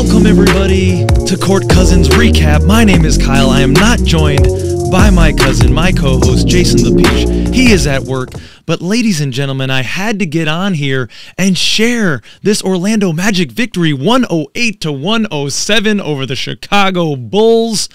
Welcome everybody to Court Cousins Recap. My name is Kyle. I am not joined by my cousin, my co-host, Jason the Peach. He is at work. But ladies and gentlemen, I had to get on here and share this Orlando Magic victory 108-107 over the Chicago Bulls.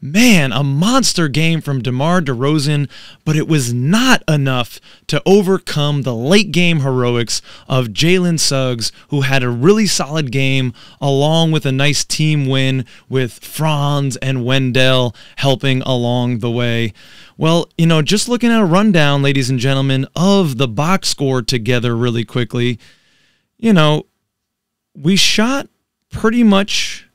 Man, a monster game from DeMar DeRozan, but it was not enough to overcome the late game heroics of Jalen Suggs, who had a really solid game along with a nice team win with Franz and Wendell helping along the way. Well, just looking at a rundown, ladies and gentlemen, of the box score together really quickly, we shot pretty much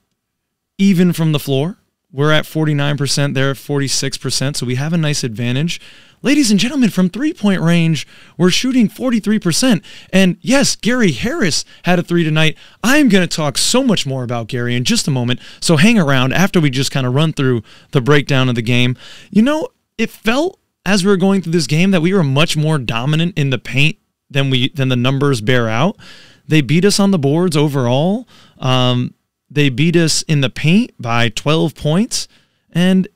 even from the floor. We're at 49%, they're at 46%, so we have a nice advantage. Ladies and gentlemen, from three-point range, we're shooting 43%. And yes, Gary Harris had a three tonight. I'm going to talk so much more about Gary in just a moment, so hang around after we just kind of run through the breakdown of the game. It felt, as we were going through this game, that we were much more dominant in the paint than the numbers bear out. They beat us on the boards overall. They beat us in the paint by 12 points. And,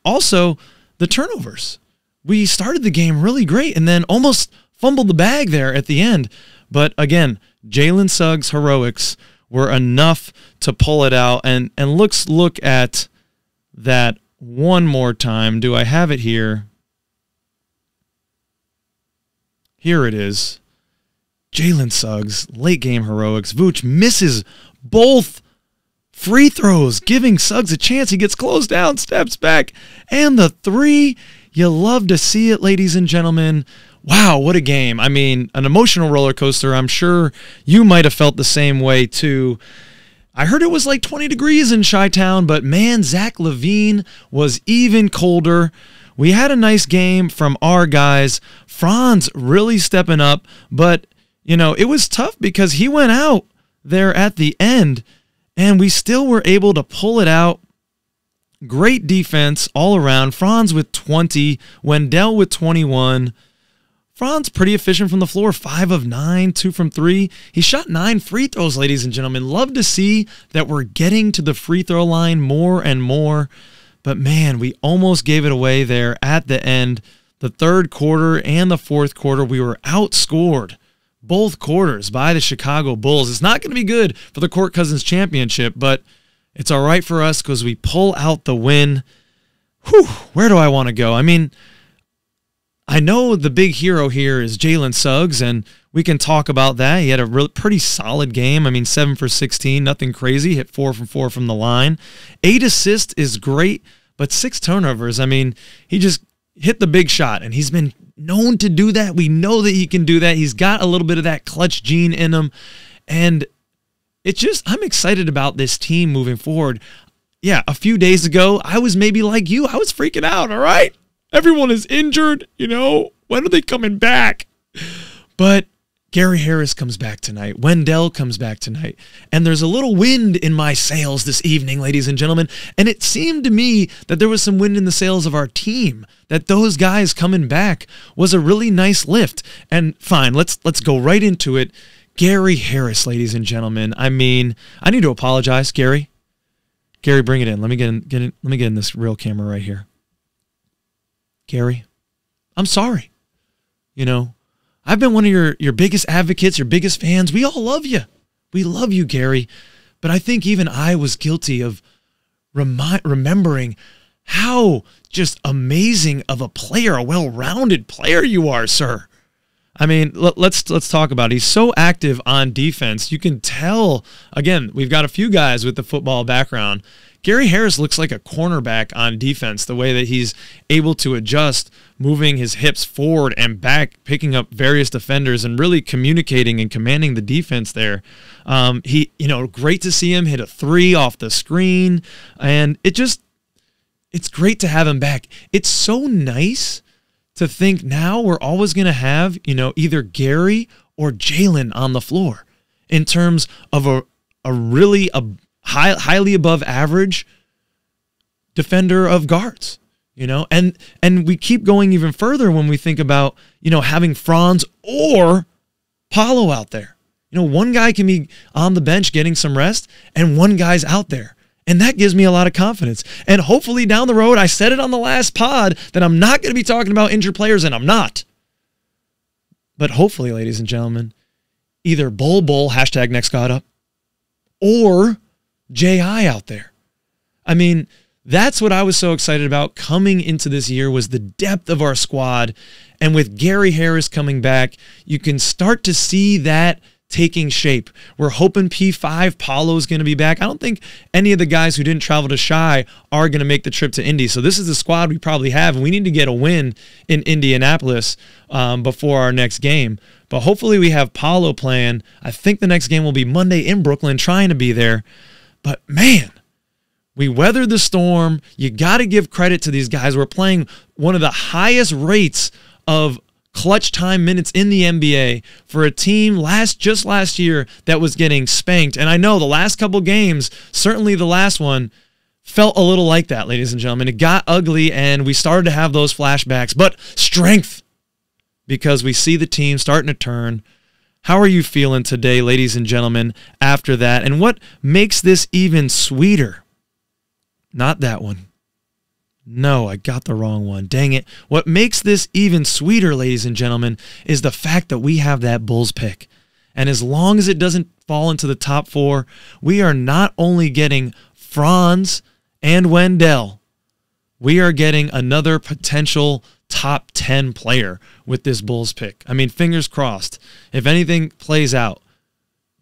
also the turnovers. We started the game really great and then almost fumbled the bag there at the end. But again, Jalen Suggs' heroics were enough to pull it out. And let's look at that one more time. Do I have it here? Here it is. Jalen Suggs, late game heroics. Vooch misses both free throws, giving Suggs a chance. He gets closed down, steps back, and the three. You love to see it, ladies and gentlemen. Wow, what a game. I mean, an emotional roller coaster. I'm sure you might have felt the same way, too. I heard it was like 20 degrees in Chi-Town, but man, Zach LaVine was even colder. We had a nice game from our guys. Franz really stepping up, but, it was tough because he went out there at the end, and we still were able to pull it out. Great defense all around. Franz with 20. Wendell with 21. Franz pretty efficient from the floor. 5 of 9, 2 from 3. He shot 9 free throws, ladies and gentlemen. Love to see that we're getting to the free throw line more and more. But, man, we almost gave it away there at the end. The third quarter and the fourth quarter, we were outscored both quarters by the Chicago Bulls. It's not going to be good for the Court Cousins Championship, but it's all right for us because we pull out the win. Whew, where do I want to go? I mean, I know the big hero here is Jalen Suggs, and we can talk about that. He had a pretty solid game. I mean, 7 for 16, nothing crazy. Hit 4 from 4 from the line. 8 assists is great, but 6 turnovers. I mean, he just hit the big shot, and he's been known to do that. We know that he can do that. He's got a little bit of that clutch gene in him, and I'm excited about this team moving forward. Yeah, a few days ago, I was maybe like you. I was freaking out, all right? Everyone is injured, when are they coming back? But Gary Harris comes back tonight. Wendell comes back tonight. And there's a little wind in my sails this evening, ladies and gentlemen. And it seemed to me that there was some wind in the sails of our team, that those guys coming back was a really nice lift. And fine, let's go right into it. Gary Harris, ladies and gentlemen. I mean, I need to apologize, Gary. Gary, bring it in. Let me get in this real camera right here. Gary, I'm sorry. I've been one of your biggest advocates, your biggest fans. We all love you. We love you, Gary. But I think even I was guilty of remembering how just amazing of a player, a well-rounded player you are, sir. I mean, let's talk about it. He's so active on defense. You can tell, again, we've got a few guys with the football background. Gary Harris looks like a cornerback on defense, the way that he's able to adjust, moving his hips forward and back, picking up various defenders and really communicating and commanding the defense there. Great to see him hit a 3 off the screen, and it's great to have him back. It's so nice to think now we're always going to have, either Gary or Jalen on the floor in terms of a really highly above average defender of guards, and we keep going even further when we think about, having Franz or Paolo out there. one guy can be on the bench getting some rest and one guy's out there. And that gives me a lot of confidence. And hopefully down the road, I said it on the last pod that I'm not going to be talking about injured players, and I'm not. But hopefully, ladies and gentlemen, either Bull, hashtag next God up, or J.I. out there. I mean, that's what I was so excited about coming into this year, was the depth of our squad. And with Gary Harris coming back, you can start to see that taking shape. We're hoping P5 Paulo's going to be back. I don't think any of the guys who didn't travel to Chi are going to make the trip to Indy. So this is the squad we probably have, and we need to get a win in Indianapolis before our next game. But hopefully we have Paulo playing. I think the next game will be Monday in Brooklyn, trying to be there. But man, we weathered the storm. You got to give credit to these guys. We're playing one of the highest rates of clutch time minutes in the NBA for a team just last year that was getting spanked. And I know the last couple games, certainly the last one, felt a little like that, ladies and gentlemen. It got ugly, and we started to have those flashbacks. But strength, because we see the team starting to turn. How are you feeling today, ladies and gentlemen, after that? And what makes this even sweeter? Not that one. No, I got the wrong one. Dang it. What makes this even sweeter, ladies and gentlemen, is the fact that we have that Bulls pick. And as long as it doesn't fall into the top 4, we are not only getting Franz and Wendell, we are getting another potential top 10 player with this Bulls pick. I mean, fingers crossed. If anything plays out,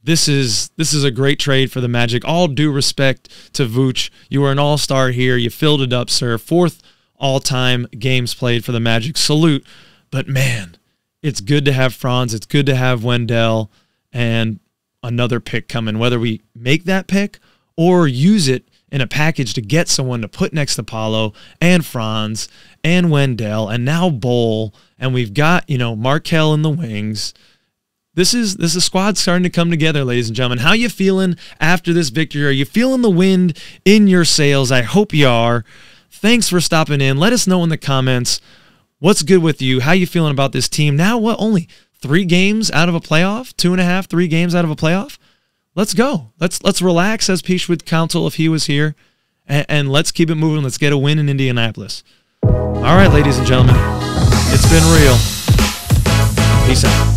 This is a great trade for the Magic. All due respect to Vooch. You were an all-star here. You filled it up, sir. 4th all-time games played for the Magic. Salute. But, man, it's good to have Franz. It's good to have Wendell and another pick coming. Whether we make that pick or use it in a package to get someone to put next to Paulo and Franz and Wendell and now Bol. And we've got, Markelle in the wings. This is a squad starting to come together, ladies and gentlemen. How you feeling after this victory? Are you feeling the wind in your sails? I hope you are. Thanks for stopping in. Let us know in the comments what's good with you. How you feeling about this team? Now, only 3 games out of a playoff? 2.5, 3 games out of a playoff? Let's go. Let's relax, as Peach would counsel if he was here, and let's keep it moving. Let's get a win in Indianapolis. All right, ladies and gentlemen, it's been real. Peace out.